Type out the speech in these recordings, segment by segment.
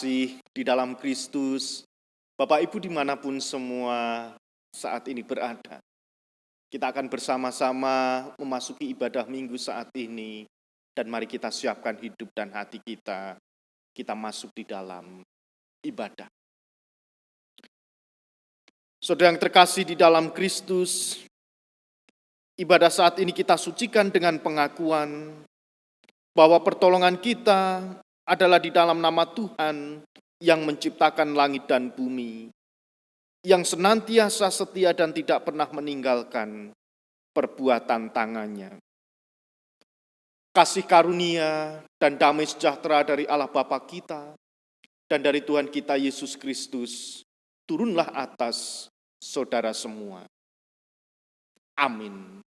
terkasih di dalam Kristus, Bapak Ibu dimanapun semua saat ini berada. Kita akan bersama-sama memasuki ibadah minggu saat ini, dan mari kita siapkan hidup dan hati kita masuk di dalam ibadah. Saudara yang terkasih di dalam Kristus, ibadah saat ini kita sucikan dengan pengakuan bahwa pertolongan kita adalah di dalam nama Tuhan yang menciptakan langit dan bumi, yang senantiasa setia dan tidak pernah meninggalkan perbuatan tangannya. Kasih karunia dan damai sejahtera dari Allah Bapa kita dan dari Tuhan kita Yesus Kristus turunlah atas saudara semua. Amin.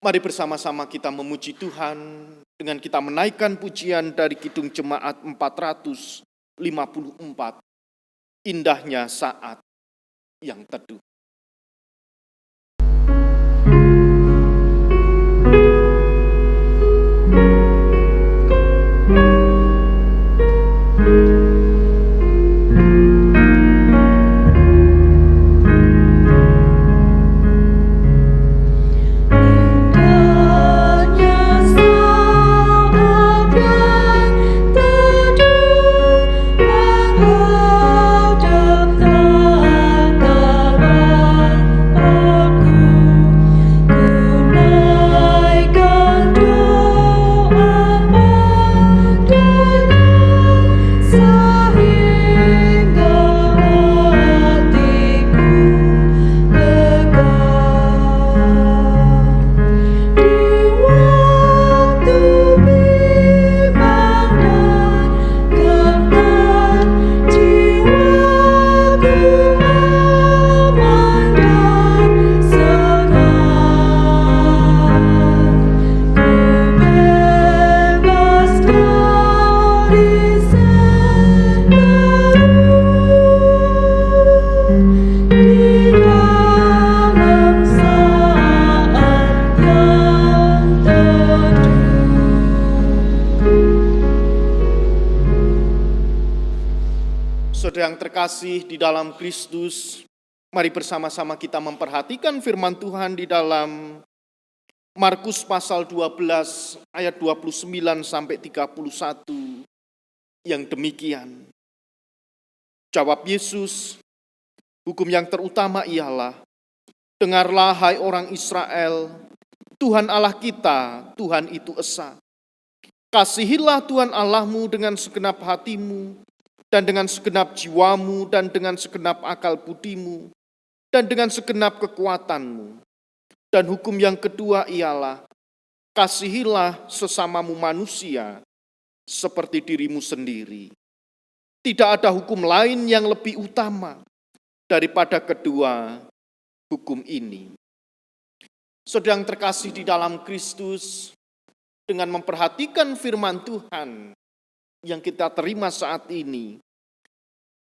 Mari bersama-sama kita memuji Tuhan dengan kita menaikkan pujian dari Kidung Jemaat 454, Indahnya Saat yang Teduh. Saudara yang terkasih di dalam Kristus, mari bersama-sama kita memperhatikan firman Tuhan di dalam Markus pasal 12 ayat 29 sampai 31 yang demikian. Jawab Yesus, hukum yang terutama ialah, dengarlah hai orang Israel, Tuhan Allah kita, Tuhan itu esa. Kasihilah Tuhan Allahmu dengan segenap hatimu, dan dengan segenap jiwamu, dan dengan segenap akal budimu, dan dengan segenap kekuatanmu. Dan hukum yang kedua ialah, kasihilah sesamamu manusia seperti dirimu sendiri. Tidak ada hukum lain yang lebih utama daripada kedua hukum ini. Saudara yang terkasih di dalam Kristus, dengan memperhatikan firman Tuhan yang kita terima saat ini,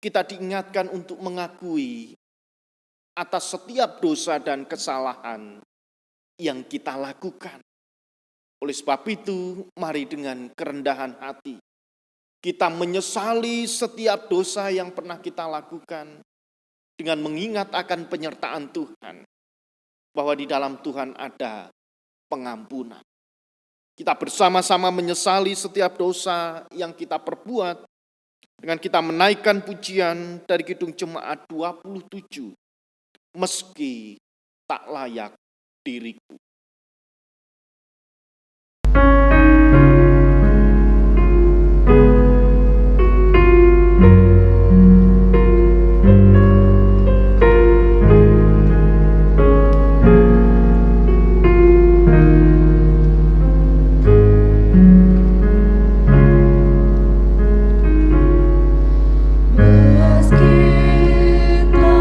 kita diingatkan untuk mengakui atas setiap dosa dan kesalahan yang kita lakukan. Oleh sebab itu, mari dengan kerendahan hati kita menyesali setiap dosa yang pernah kita lakukan dengan mengingat akan penyertaan Tuhan, bahwa di dalam Tuhan ada pengampunan. Kita bersama-sama menyesali setiap dosa yang kita perbuat dengan kita menaikkan pujian dari Kidung Jemaat 27, meski tak layak diriku. Meski tak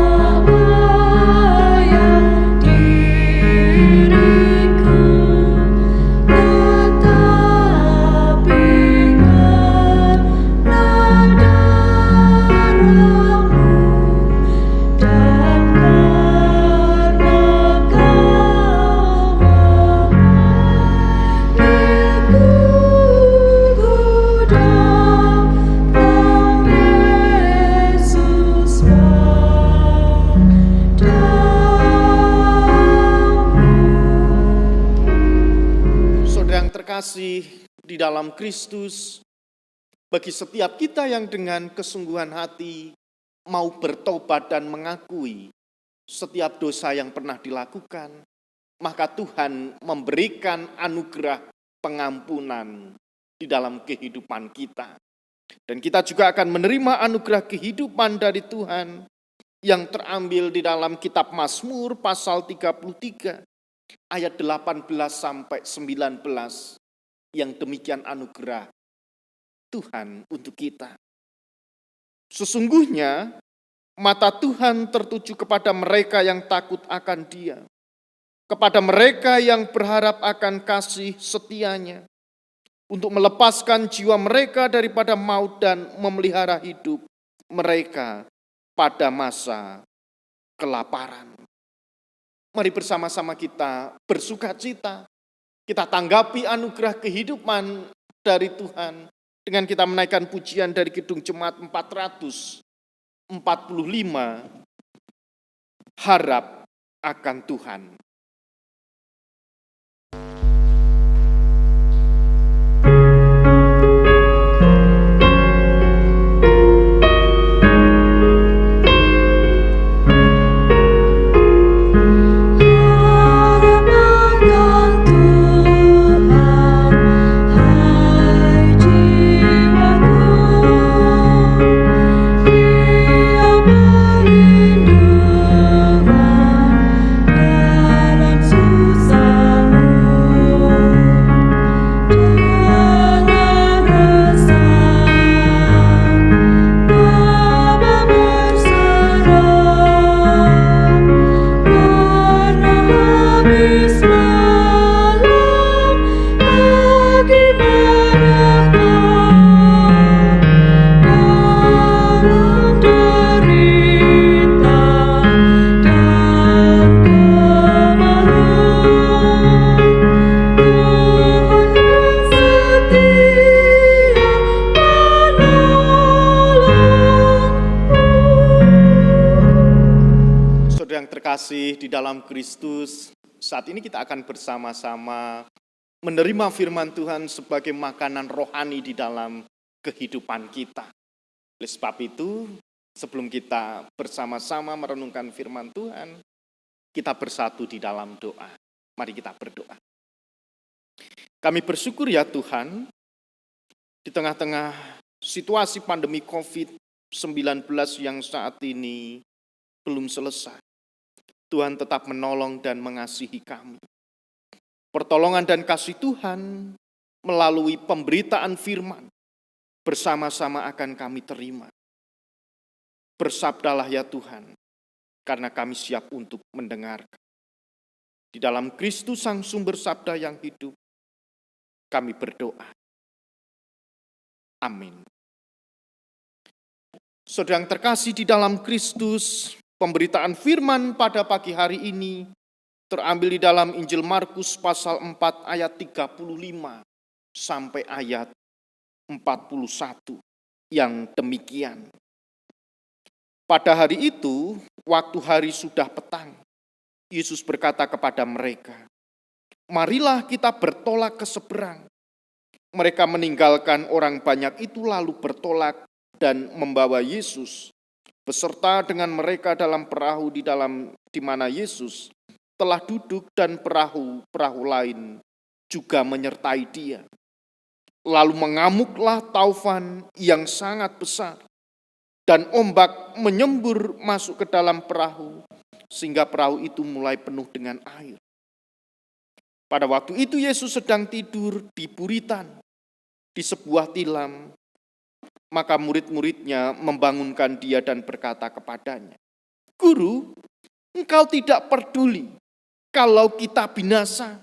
layak diriku. terkasih di dalam Kristus, bagi setiap kita yang dengan kesungguhan hati mau bertobat dan mengakui setiap dosa yang pernah dilakukan, maka Tuhan memberikan anugerah pengampunan di dalam kehidupan kita. Dan kita juga akan menerima anugerah kehidupan dari Tuhan yang terambil di dalam kitab Mazmur pasal 33 ayat 18 sampai 19, yang demikian anugerah Tuhan untuk kita. Sesungguhnya mata Tuhan tertuju kepada mereka yang takut akan Dia, kepada mereka yang berharap akan kasih setianya, untuk melepaskan jiwa mereka daripada maut dan memelihara hidup mereka pada masa kelaparan. Mari bersama-sama kita bersukacita, kita tanggapi anugerah kehidupan dari Tuhan dengan kita menaikkan pujian dari Kidung Jemaat 445, harap akan Tuhan. Terkasih di dalam Kristus, saat ini kita akan bersama-sama menerima firman Tuhan sebagai makanan rohani di dalam kehidupan kita. Oleh sebab itu, sebelum kita bersama-sama merenungkan firman Tuhan, kita bersatu di dalam doa. Mari kita berdoa. Kami bersyukur ya Tuhan, di tengah-tengah situasi pandemi COVID-19 yang saat ini belum selesai, Tuhan tetap menolong dan mengasihi kami. Pertolongan dan kasih Tuhan melalui pemberitaan firman bersama-sama akan kami terima. Bersabdalah ya Tuhan, karena kami siap untuk mendengarkan. Di dalam Kristus Sang Sumber Sabda yang hidup, kami berdoa. Amin. Saudara yang terkasih di dalam Kristus, pemberitaan firman pada pagi hari ini terambil di dalam Injil Markus pasal 4 ayat 35 sampai ayat 41 yang demikian. Pada hari itu, waktu hari sudah petang, Yesus berkata kepada mereka, "Marilah kita bertolak ke seberang." Mereka meninggalkan orang banyak itu lalu bertolak dan membawa Yesus beserta dengan mereka dalam perahu di mana Yesus telah duduk, dan perahu-perahu lain juga menyertai Dia. Lalu mengamuklah taufan yang sangat besar, dan ombak menyembur masuk ke dalam perahu, sehingga perahu itu mulai penuh dengan air. Pada waktu itu Yesus sedang tidur di buritan di sebuah tilam. Maka murid-muridnya membangunkan Dia dan berkata kepadanya, "Guru, Engkau tidak peduli kalau kita binasa."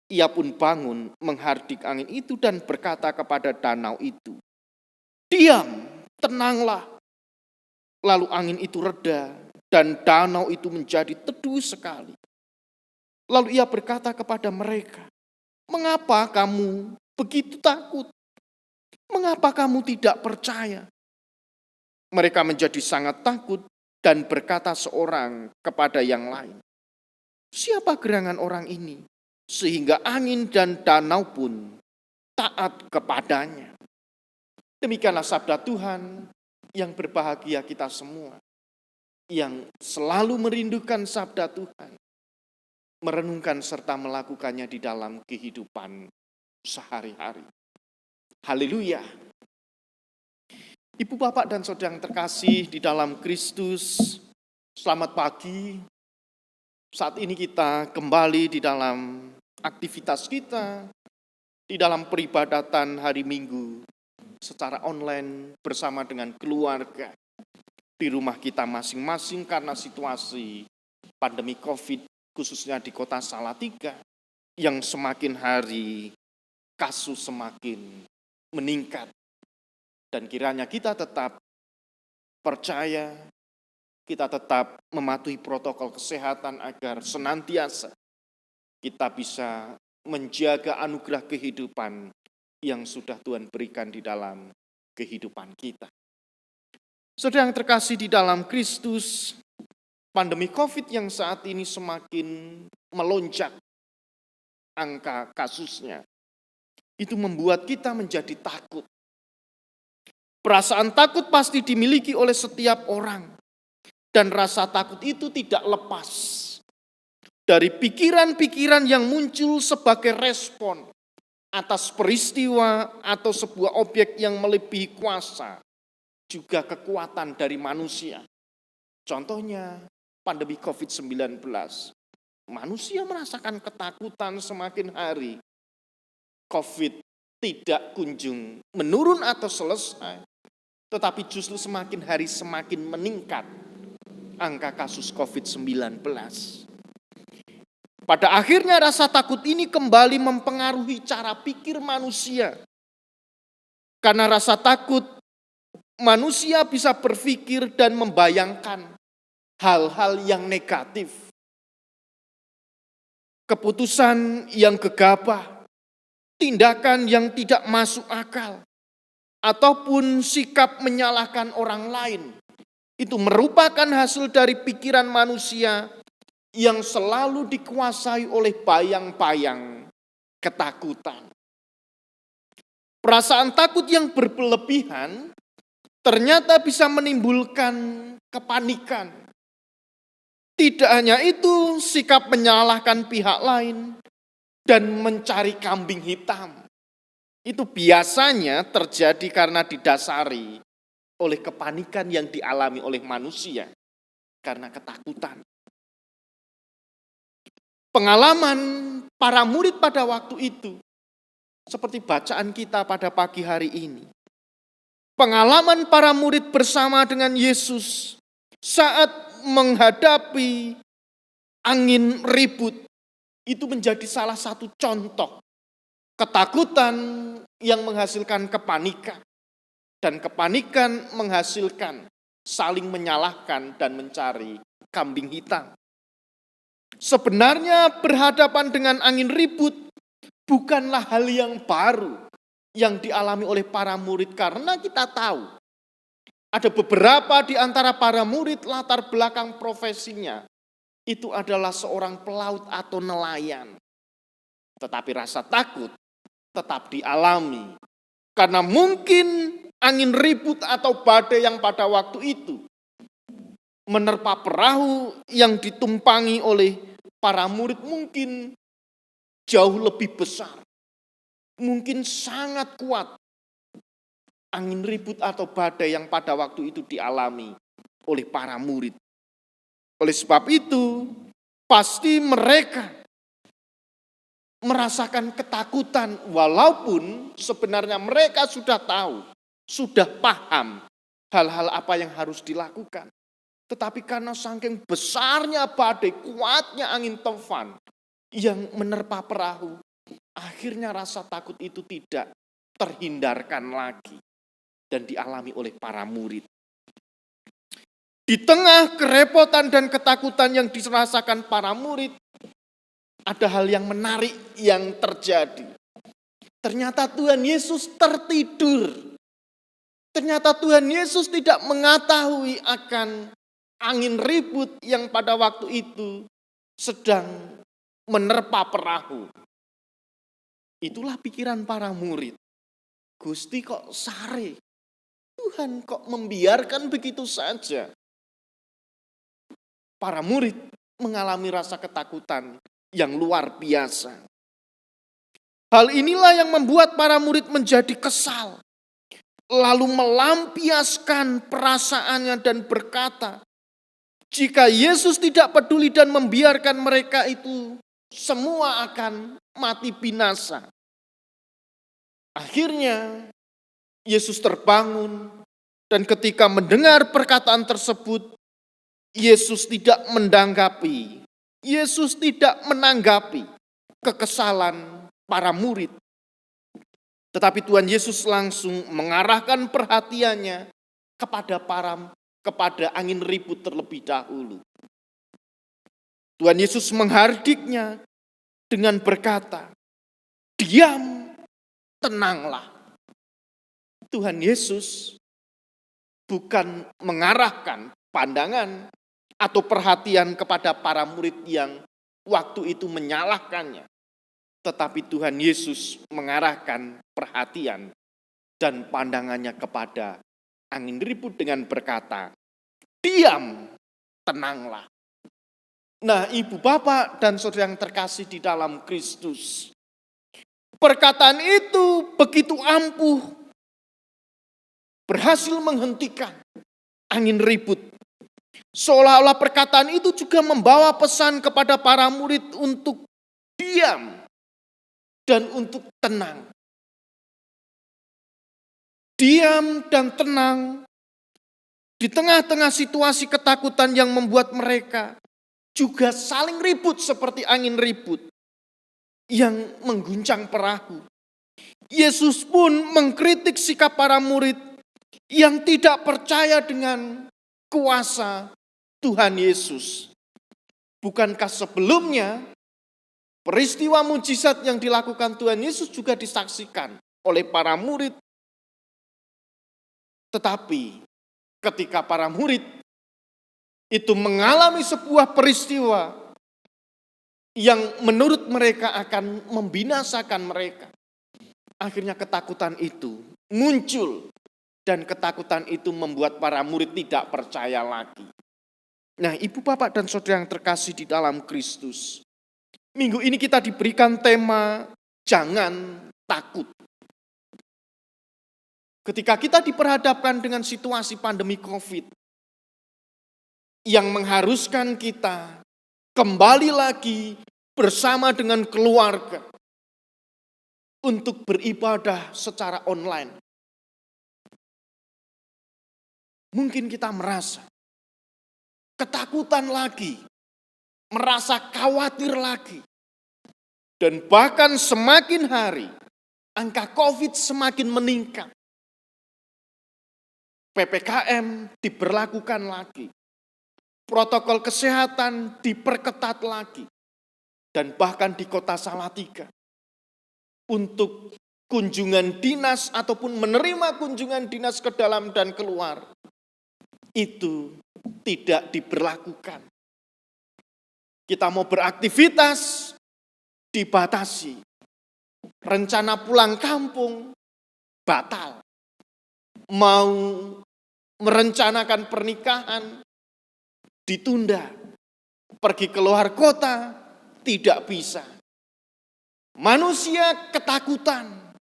Ia pun bangun menghardik angin itu dan berkata kepada danau itu, "Diam, tenanglah." Lalu angin itu reda dan danau itu menjadi teduh sekali. Lalu Ia berkata kepada mereka, "Mengapa kamu begitu takut? Mengapa kamu tidak percaya?" Mereka menjadi sangat takut dan berkata seorang kepada yang lain, "Siapa gerangan orang ini sehingga angin dan danau pun taat kepadanya. Demikianlah sabda Tuhan. Yang berbahagia kita semua yang selalu merindukan sabda Tuhan, merenungkan serta melakukannya di dalam kehidupan sehari-hari. Haleluya. Ibu, bapak, dan saudara yang terkasih di dalam Kristus, selamat pagi. Saat ini kita kembali di dalam aktivitas kita, di dalam peribadatan hari Minggu, secara online bersama dengan keluarga, di rumah kita masing-masing karena situasi pandemi COVID, khususnya di kota Salatiga, yang semakin hari kasus semakin meningkat. Dan kiranya kita tetap percaya, kita tetap mematuhi protokol kesehatan agar senantiasa kita bisa menjaga anugerah kehidupan yang sudah Tuhan berikan di dalam kehidupan kita. Saudara yang terkasih di dalam Kristus, pandemi COVID yang saat ini semakin melonjak angka kasusnya, itu membuat kita menjadi takut. Perasaan takut pasti dimiliki oleh setiap orang. Dan rasa takut itu tidak lepas dari pikiran-pikiran yang muncul sebagai respon atas peristiwa atau sebuah objek yang melebihi kuasa, juga kekuatan dari manusia. Contohnya pandemi COVID-19. Manusia merasakan ketakutan semakin hari. COVID tidak kunjung menurun atau selesai, tetapi justru semakin hari semakin meningkat angka kasus COVID-19. Pada akhirnya rasa takut ini kembali mempengaruhi cara pikir manusia. Karena rasa takut, manusia bisa berpikir dan membayangkan hal-hal yang negatif. Keputusan yang gegabah, tindakan yang tidak masuk akal, ataupun sikap menyalahkan orang lain. Itu merupakan hasil dari pikiran manusia yang selalu dikuasai oleh bayang-bayang ketakutan. Perasaan takut yang berlebihan ternyata bisa menimbulkan kepanikan. Tidak hanya itu, sikap menyalahkan pihak lain dan mencari kambing hitam. Itu biasanya terjadi karena didasari oleh kepanikan yang dialami oleh manusia karena ketakutan. Pengalaman para murid pada waktu itu, seperti bacaan kita pada pagi hari ini. Pengalaman para murid bersama dengan Yesus saat menghadapi angin ribut, itu menjadi salah satu contoh ketakutan yang menghasilkan kepanikan. Dan kepanikan menghasilkan saling menyalahkan dan mencari kambing hitam. Sebenarnya berhadapan dengan angin ribut bukanlah hal yang baru yang dialami oleh para murid, karena kita tahu ada beberapa di antara para murid latar belakang profesinya itu adalah seorang pelaut atau nelayan. Tetapi rasa takut tetap dialami karena mungkin angin ribut atau badai yang pada waktu itu menerpa perahu yang ditumpangi oleh para murid mungkin jauh lebih besar. Mungkin sangat kuat angin ribut atau badai yang pada waktu itu dialami oleh para murid. Oleh sebab itu, pasti mereka merasakan ketakutan walaupun sebenarnya mereka sudah tahu, sudah paham hal-hal apa yang harus dilakukan. Tetapi karena saking besarnya badai, kuatnya angin topan yang menerpa perahu, akhirnya rasa takut itu tidak terhindarkan lagi dan dialami oleh para murid. Di tengah kerepotan dan ketakutan yang dirasakan para murid, ada hal yang menarik yang terjadi. Ternyata Tuhan Yesus tertidur. Ternyata Tuhan Yesus tidak mengetahui akan angin ribut yang pada waktu itu sedang menerpa perahu. Itulah pikiran para murid. Gusti kok sare? Tuhan kok membiarkan begitu saja? Para murid mengalami rasa ketakutan yang luar biasa. Hal inilah yang membuat para murid menjadi kesal. Lalu melampiaskan perasaannya dan berkata, jika Yesus tidak peduli dan membiarkan mereka itu, semua akan mati binasa. Akhirnya Yesus terbangun dan ketika mendengar perkataan tersebut, Yesus tidak menanggapi kekesalan para murid. Tetapi Tuhan Yesus langsung mengarahkan perhatiannya kepada angin ribut terlebih dahulu. Tuhan Yesus menghardiknya dengan berkata, diam, tenanglah. Tuhan Yesus bukan mengarahkan pandangan atau perhatian kepada para murid yang waktu itu menyalahkannya. Tetapi Tuhan Yesus mengarahkan perhatian dan pandangannya kepada angin ribut dengan berkata, diam, tenanglah. Nah, ibu bapak dan saudara yang terkasih di dalam Kristus, perkataan itu begitu ampuh, berhasil menghentikan angin ribut. Seolah-olah perkataan itu juga membawa pesan kepada para murid untuk diam dan untuk tenang. Diam dan tenang di tengah-tengah situasi ketakutan yang membuat mereka juga saling ribut seperti angin ribut yang mengguncang perahu. Yesus pun mengkritik sikap para murid yang tidak percaya dengan kuasa Tuhan Yesus. Bukankah sebelumnya peristiwa mujizat yang dilakukan Tuhan Yesus juga disaksikan oleh para murid? Tetapi ketika para murid itu mengalami sebuah peristiwa yang menurut mereka akan membinasakan mereka, akhirnya ketakutan itu muncul dan ketakutan itu membuat para murid tidak percaya lagi. Nah, ibu bapak dan saudara yang terkasih di dalam Kristus, minggu ini kita diberikan tema jangan takut. Ketika kita diperhadapkan dengan situasi pandemi COVID yang mengharuskan kita kembali lagi bersama dengan keluarga untuk beribadah secara online, mungkin kita merasa ketakutan lagi, merasa khawatir lagi, dan bahkan semakin hari angka COVID semakin meningkat. PPKM diberlakukan lagi, protokol kesehatan diperketat lagi, dan bahkan di kota Salatiga untuk kunjungan dinas ataupun menerima kunjungan dinas ke dalam dan keluar itu tidak diberlakukan. Kita mau beraktivitas dibatasi, rencana pulang kampung batal, mau merencanakan pernikahan ditunda, pergi keluar kota tidak bisa. Manusia ketakutan,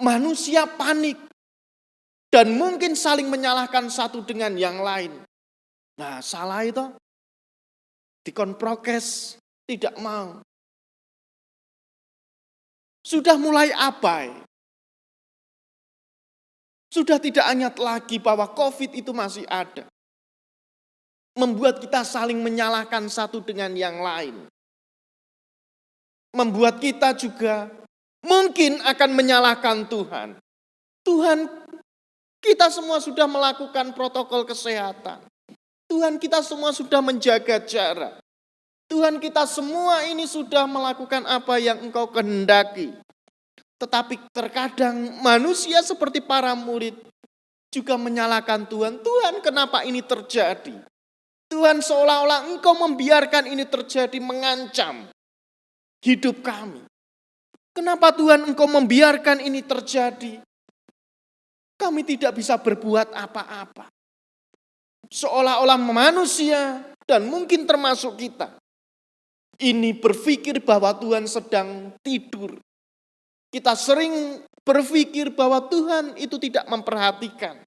manusia panik, dan mungkin saling menyalahkan satu dengan yang lain. Nah, salah itu dikon prokes tidak mau. Sudah mulai abai. Sudah tidak ingat lagi bahwa COVID itu masih ada. Membuat kita saling menyalahkan satu dengan yang lain. Membuat kita juga mungkin akan menyalahkan Tuhan. Tuhan, kita semua sudah melakukan protokol kesehatan. Tuhan, kita semua sudah menjaga jarak. Tuhan, kita semua ini sudah melakukan apa yang Engkau kehendaki. Tetapi terkadang manusia seperti para murid juga menyalahkan Tuhan. Tuhan, kenapa ini terjadi? Tuhan, seolah-olah Engkau membiarkan ini terjadi, mengancam hidup kami. Kenapa Tuhan Engkau membiarkan ini terjadi? Kami tidak bisa berbuat apa-apa. Seolah-olah manusia dan mungkin termasuk kita ini berpikir bahwa Tuhan sedang tidur. Kita sering berpikir bahwa Tuhan itu tidak memperhatikan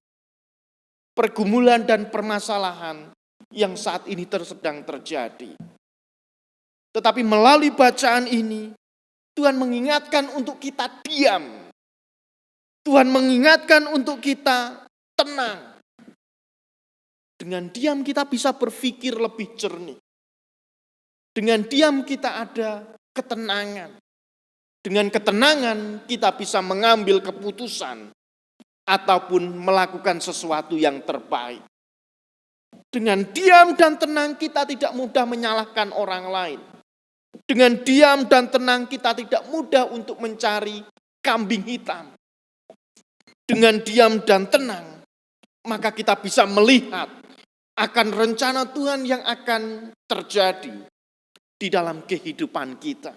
pergumulan dan permasalahan yang saat ini sedang terjadi. Tetapi melalui bacaan ini, Tuhan mengingatkan untuk kita diam. Tuhan mengingatkan untuk kita tenang. Dengan diam kita bisa berpikir lebih jernih. Dengan diam kita ada ketenangan. Dengan ketenangan kita bisa mengambil keputusan ataupun melakukan sesuatu yang terbaik. Dengan diam dan tenang kita tidak mudah menyalahkan orang lain. Dengan diam dan tenang kita tidak mudah untuk mencari kambing hitam. Dengan diam dan tenang, maka kita bisa melihat akan rencana Tuhan yang akan terjadi di dalam kehidupan kita.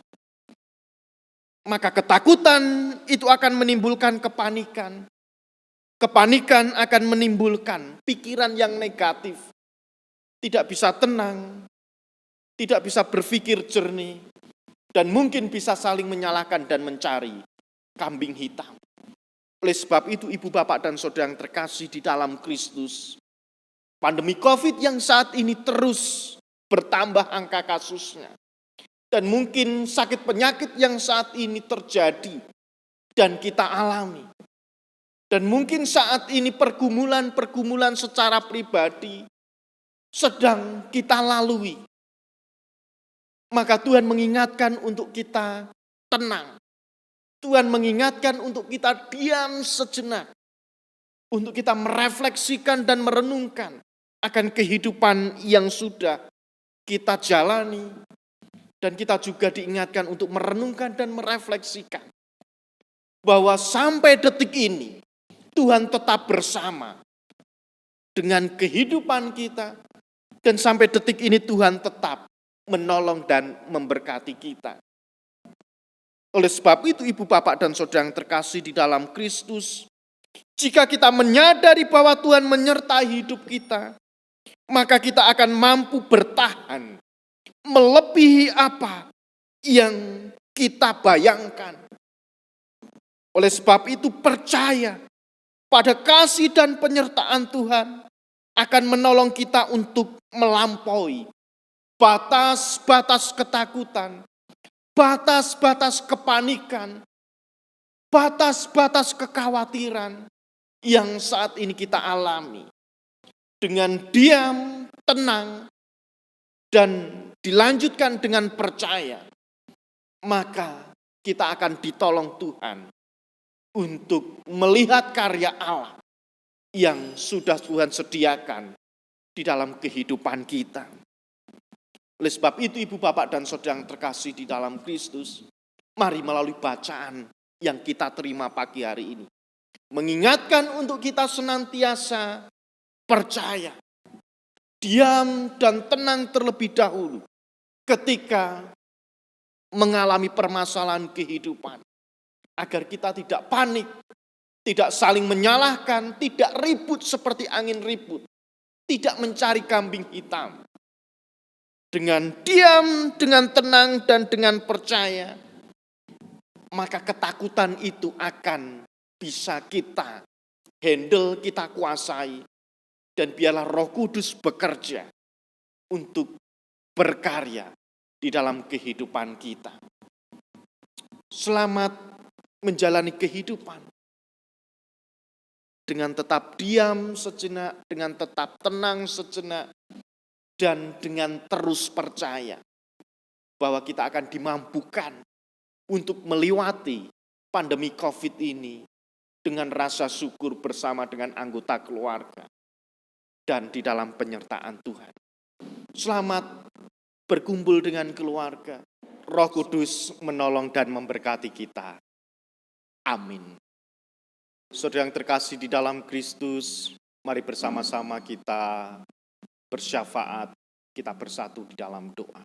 Maka ketakutan itu akan menimbulkan kepanikan. Kepanikan akan menimbulkan pikiran yang negatif. Tidak bisa tenang, tidak bisa berpikir jernih, dan mungkin bisa saling menyalahkan dan mencari kambing hitam. Oleh sebab itu, ibu bapak dan saudara yang terkasih di dalam Kristus, pandemi COVID yang saat ini terus bertambah angka kasusnya, dan mungkin sakit penyakit yang saat ini terjadi dan kita alami, dan mungkin saat ini pergumulan secara pribadi sedang kita lalui, maka Tuhan mengingatkan untuk kita tenang. Tuhan mengingatkan untuk kita diam sejenak. Untuk kita merefleksikan dan merenungkan akan kehidupan yang sudah kita jalani. Dan kita juga diingatkan untuk merenungkan dan merefleksikan. Bahwa sampai detik ini Tuhan tetap bersama dengan kehidupan kita. Dan sampai detik ini Tuhan tetap menolong dan memberkati kita. Oleh sebab itu, ibu bapak dan saudara yang terkasih di dalam Kristus, jika kita menyadari bahwa Tuhan menyertai hidup kita, maka kita akan mampu bertahan melebihi apa yang kita bayangkan. Oleh sebab itu, percaya pada kasih dan penyertaan Tuhan akan menolong kita untuk melampaui batas-batas ketakutan, batas-batas kepanikan, batas-batas kekhawatiran yang saat ini kita alami. Dengan diam, tenang, dan dilanjutkan dengan percaya, maka kita akan ditolong Tuhan untuk melihat karya Allah yang sudah Tuhan sediakan di dalam kehidupan kita. Oleh sebab itu, ibu bapak dan saudara yang terkasih di dalam Kristus, mari melalui bacaan yang kita terima pagi hari ini, mengingatkan untuk kita senantiasa percaya, diam dan tenang terlebih dahulu ketika mengalami permasalahan kehidupan, agar kita tidak panik, tidak saling menyalahkan, tidak ribut seperti angin ribut, tidak mencari kambing hitam. Dengan diam, dengan tenang, dan dengan percaya, maka ketakutan itu akan bisa kita handle, kita kuasai, dan biarlah Roh Kudus bekerja untuk berkarya di dalam kehidupan kita. Selamat menjalani kehidupan dengan tetap diam sejenak, dengan tetap tenang sejenak, dan dengan terus percaya bahwa kita akan dimampukan untuk melewati pandemi COVID ini dengan rasa syukur bersama dengan anggota keluarga dan di dalam penyertaan Tuhan. Selamat berkumpul dengan keluarga. Roh Kudus menolong dan memberkati kita. Amin. Saudara yang terkasih di dalam Kristus, mari bersama-sama kita bersyafaat, kita bersatu di dalam doa.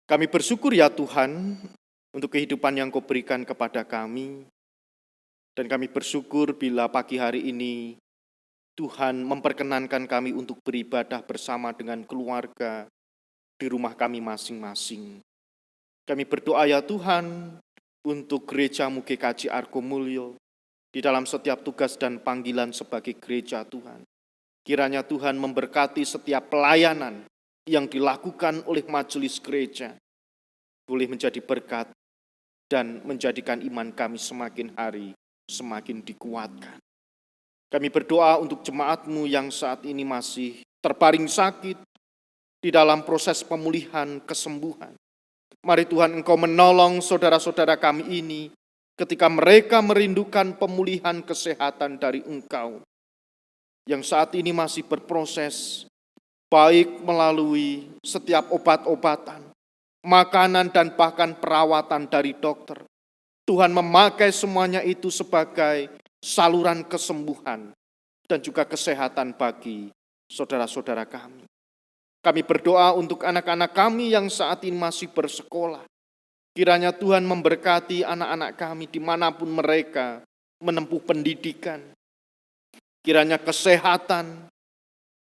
Kami bersyukur ya Tuhan untuk kehidupan yang Kau berikan kepada kami. Dan kami bersyukur bila pagi hari ini Tuhan memperkenankan kami untuk beribadah bersama dengan keluarga di rumah kami masing-masing. Kami berdoa ya Tuhan untuk gereja-Mu GKJ Argomulyo di dalam setiap tugas dan panggilan sebagai gereja Tuhan. Kiranya Tuhan memberkati setiap pelayanan yang dilakukan oleh majelis gereja, boleh menjadi berkat dan menjadikan iman kami semakin hari semakin dikuatkan. Kami berdoa untuk jemaat-Mu yang saat ini masih terbaring sakit di dalam proses pemulihan kesembuhan. Mari Tuhan Engkau menolong saudara-saudara kami ini ketika mereka merindukan pemulihan kesehatan dari Engkau, yang saat ini masih berproses, baik melalui setiap obat-obatan, makanan dan bahkan perawatan dari dokter. Tuhan memakai semuanya itu sebagai saluran kesembuhan dan juga kesehatan bagi saudara-saudara kami. Kami berdoa untuk anak-anak kami yang saat ini masih bersekolah. Kiranya Tuhan memberkati anak-anak kami dimanapun mereka menempuh pendidikan. Kiranya kesehatan,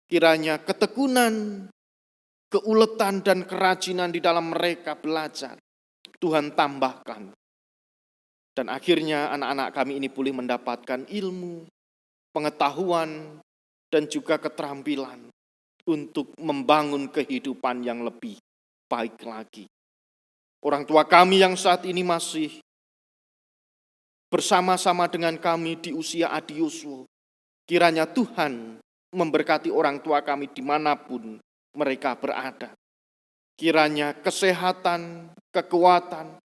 kiranya ketekunan, keuletan dan kerajinan di dalam mereka belajar Tuhan tambahkan. Dan akhirnya anak-anak kami ini boleh mendapatkan ilmu, pengetahuan, dan juga keterampilan untuk membangun kehidupan yang lebih baik lagi. Orang tua kami yang saat ini masih bersama-sama dengan kami di usia adiusul, kiranya Tuhan memberkati orang tua kami dimanapun mereka berada. Kiranya kesehatan, kekuatan,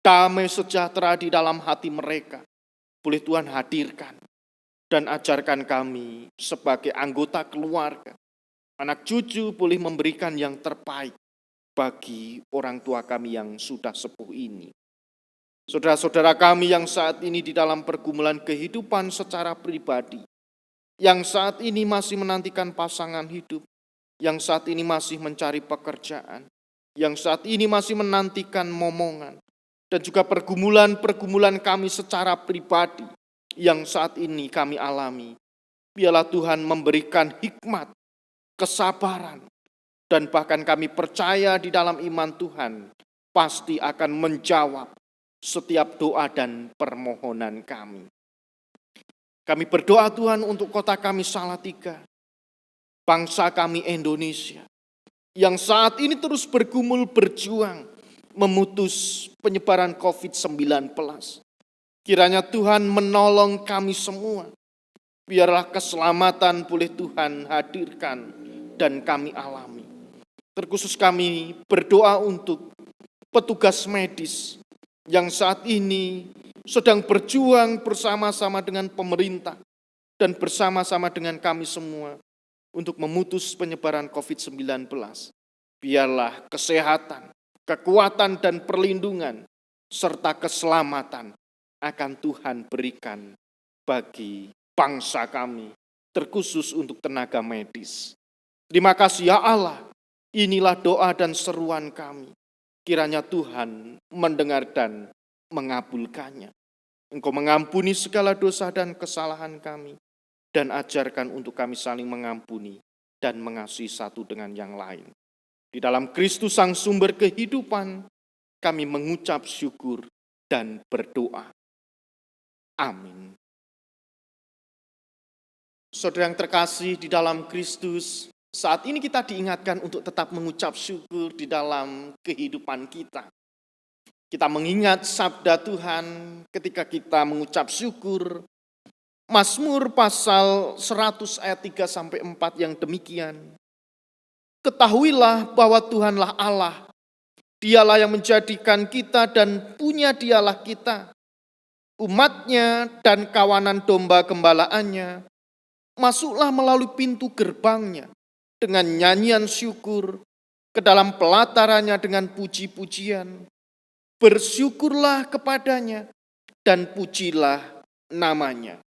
damai sejahtera di dalam hati mereka boleh Tuhan hadirkan dan ajarkan kami sebagai anggota keluarga. Anak cucu boleh memberikan yang terbaik bagi orang tua kami yang sudah sepuh ini. Saudara-saudara kami yang saat ini di dalam pergumulan kehidupan secara pribadi, yang saat ini masih menantikan pasangan hidup, yang saat ini masih mencari pekerjaan, yang saat ini masih menantikan momongan, dan juga pergumulan-pergumulan kami secara pribadi yang saat ini kami alami. Biarlah Tuhan memberikan hikmat, kesabaran, dan bahkan kami percaya di dalam iman Tuhan pasti akan menjawab setiap doa dan permohonan kami. Kami berdoa Tuhan untuk kota kami Salatiga, bangsa kami Indonesia, yang saat ini terus bergumul berjuang memutus penyebaran COVID-19. Kiranya Tuhan menolong kami semua. Biarlah keselamatan boleh Tuhan hadirkan dan kami alami. Terkhusus kami berdoa untuk petugas medis yang saat ini sedang berjuang bersama-sama dengan pemerintah dan bersama-sama dengan kami semua untuk memutus penyebaran COVID-19. Biarlah kesehatan, kekuatan dan perlindungan, serta keselamatan akan Tuhan berikan bagi bangsa kami, terkhusus untuk tenaga medis. Terima kasih ya Allah, inilah doa dan seruan kami. Kiranya Tuhan mendengar dan mengabulkannya. Engkau mengampuni segala dosa dan kesalahan kami, dan ajarkan untuk kami saling mengampuni dan mengasihi satu dengan yang lain. Di dalam Kristus Sang Sumber kehidupan, kami mengucap syukur dan berdoa. Amin. Saudara yang terkasih di dalam Kristus, saat ini kita diingatkan untuk tetap mengucap syukur di dalam kehidupan kita. Kita mengingat sabda Tuhan ketika kita mengucap syukur. Mazmur pasal 100 ayat 3-4 yang demikian. Ketahuilah bahwa Tuhanlah Allah, Dialah yang menjadikan kita dan punya Dialah kita, umatnya dan kawanan domba gembalaannya. Masuklah melalui pintu gerbangnya dengan nyanyian syukur, ke dalam pelatarannya dengan puji-pujian. Bersyukurlah kepadanya dan pujilah namanya.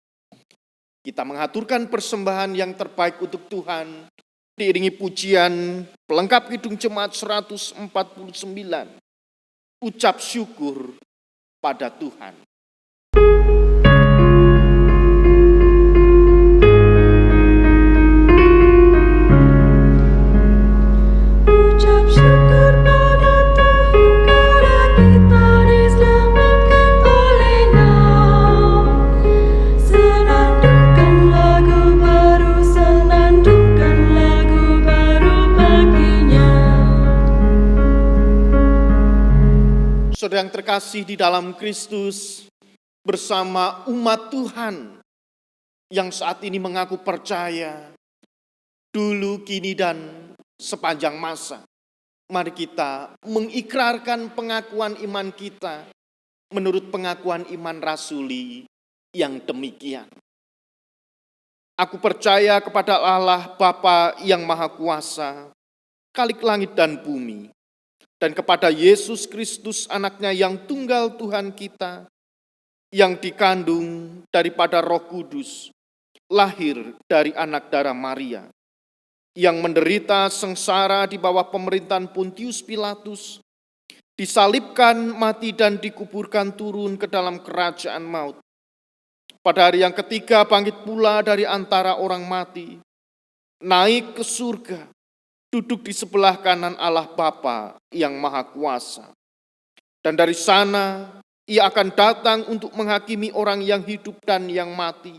Kita mengaturkan persembahan yang terbaik untuk Tuhan diiringi pujian pelengkap Kidung Jemaat 149, ucap syukur pada Tuhan. Ucap syukur pada Tuhan karena kita diselamatkan oleh-Nya. Senandungkan lagu baru baginya. Saudara yang terkasih di dalam Kristus, bersama umat Tuhan yang saat ini mengaku percaya, dulu, kini, dan sepanjang masa, mari kita mengikrarkan pengakuan iman kita menurut pengakuan iman rasuli yang demikian. Aku percaya kepada Allah Bapa yang Maha Kuasa, Khalik langit dan bumi, dan kepada Yesus Kristus anaknya yang tunggal Tuhan kita, yang dikandung daripada Roh Kudus, lahir dari anak darah Maria, yang menderita sengsara di bawah pemerintahan Pontius Pilatus, disalibkan, mati dan dikuburkan turun ke dalam kerajaan maut. Pada hari yang ketiga bangkit pula dari antara orang mati, naik ke surga, duduk di sebelah kanan Allah Bapa yang Maha Kuasa. Dan dari sana Ia akan datang untuk menghakimi orang yang hidup dan yang mati.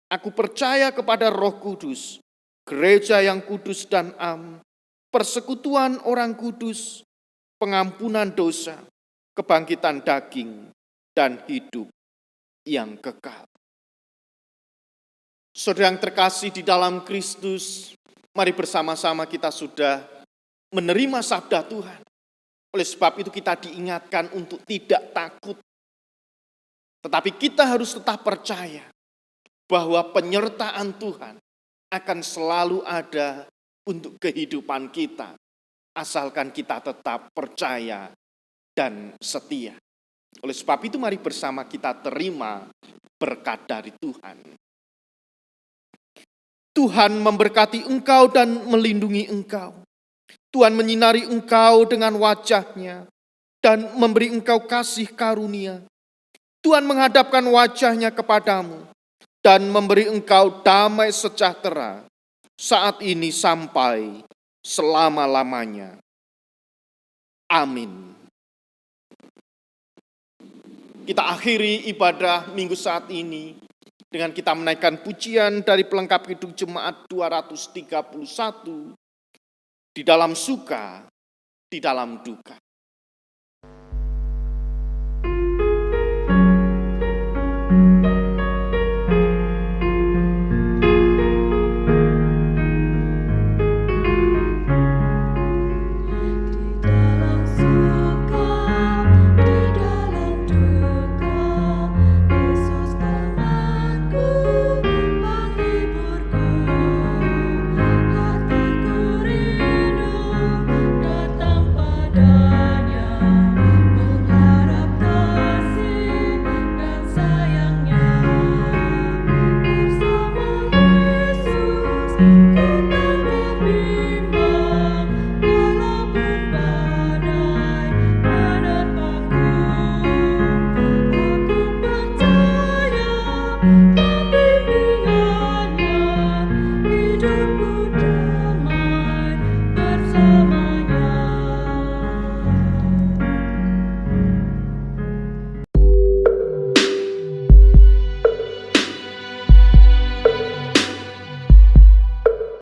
Aku percaya kepada Roh Kudus, gereja yang kudus dan am, persekutuan orang kudus, pengampunan dosa, kebangkitan daging, dan hidup yang kekal. Saudara yang terkasih di dalam Kristus, mari bersama-sama kita sudah menerima sabda Tuhan. Oleh sebab itu kita diingatkan untuk tidak takut. Tetapi kita harus tetap percaya bahwa penyertaan Tuhan akan selalu ada untuk kehidupan kita, asalkan kita tetap percaya dan setia. Oleh sebab itu mari bersama kita terima berkat dari Tuhan. Tuhan memberkati engkau dan melindungi engkau. Tuhan menyinari engkau dengan wajah-Nya dan memberi engkau kasih karunia. Tuhan menghadapkan wajah-Nya kepadamu dan memberi engkau damai sejahtera saat ini sampai selama-lamanya. Amin. Kita akhiri ibadah minggu saat ini dengan kita menaikkan pujian dari pelengkap Kidung Jemaat 231, di dalam suka, di dalam duka.